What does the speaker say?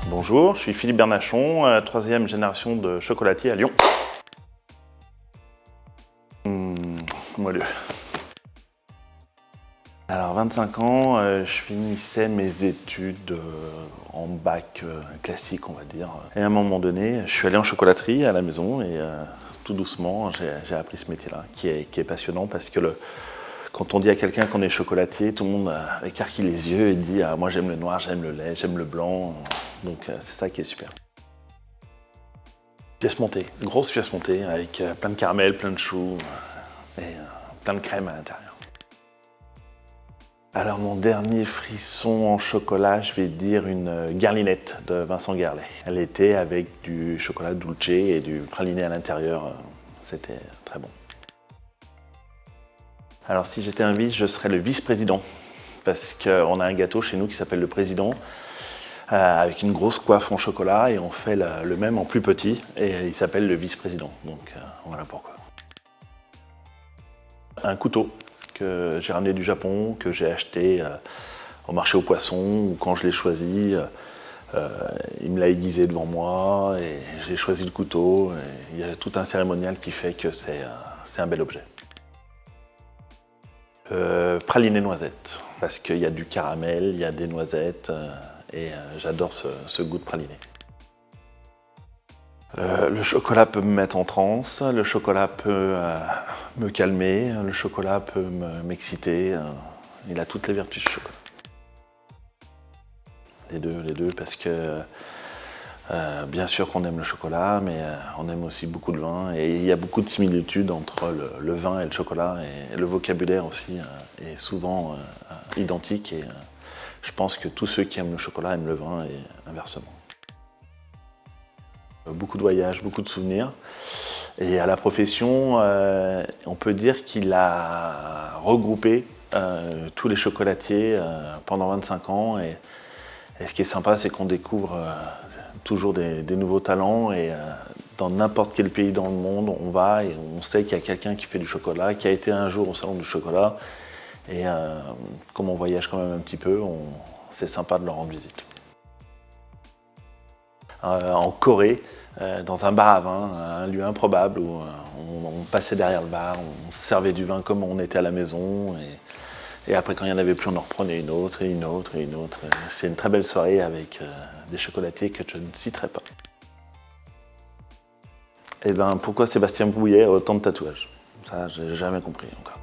Bonjour, je suis Philippe Bernachon, troisième génération de chocolatier à Lyon. Moelleux. Alors 25 ans, je finissais mes études en bac classique on va dire. Et à un moment donné, je suis allé en chocolaterie à la maison et tout doucement j'ai appris ce métier-là qui est passionnant parce que quand on dit à quelqu'un qu'on est chocolatier, tout le monde écarquille les yeux et dit moi j'aime le noir, j'aime le lait, j'aime le blanc. Donc c'est ça qui est super. Pièce montée, grosse pièce montée avec plein de caramel, plein de choux et plein de crème à l'intérieur. Alors mon dernier frisson en chocolat, je vais dire une garlinette de Vincent Guerlet. Elle était avec du chocolat dulce et du praliné à l'intérieur. C'était très bon. Alors si j'étais un vice, je serais le vice-président. Parce qu'on a un gâteau chez nous qui s'appelle le président, avec une grosse coiffe en chocolat, et on fait le même en plus petit, et il s'appelle le vice-président. Donc voilà pourquoi. Un couteau que j'ai ramené du Japon, que j'ai acheté au marché aux poissons, ou quand je l'ai choisi, il me l'a aiguisé devant moi, et j'ai choisi le couteau, et il y a tout un cérémonial qui fait que c'est un bel objet. Praliné noisette, parce qu'il y a du caramel, il y a des noisettes, et j'adore ce goût de praliné. Le chocolat peut me mettre en transe, le chocolat peut me calmer, le chocolat peut m'exciter. Il a toutes les vertus du chocolat. Les deux, parce que bien sûr qu'on aime le chocolat, mais on aime aussi beaucoup le vin. Et il y a beaucoup de similitudes entre le vin et le chocolat, et le vocabulaire aussi est souvent identique. Et je pense que tous ceux qui aiment le chocolat aiment le vin, et inversement. Beaucoup de voyages, beaucoup de souvenirs. Et à la profession, on peut dire qu'il a regroupé tous les chocolatiers pendant 25 ans. Et ce qui est sympa, c'est qu'on découvre toujours des nouveaux talents. Et dans n'importe quel pays dans le monde, on va et on sait qu'il y a quelqu'un qui fait du chocolat, qui a été un jour au salon du chocolat. Et comme on voyage quand même un petit peu, c'est sympa de leur rendre visite. En Corée, dans un bar à vin, un lieu improbable où on passait derrière le bar, on servait du vin comme on était à la maison, et après quand il n'y en avait plus, on en reprenait une autre et une autre et une autre. C'est une très belle soirée avec des chocolatiers que je ne citerai pas. Et ben pourquoi Sébastien Brouillet a autant de tatouages? Ça, j'ai jamais compris encore.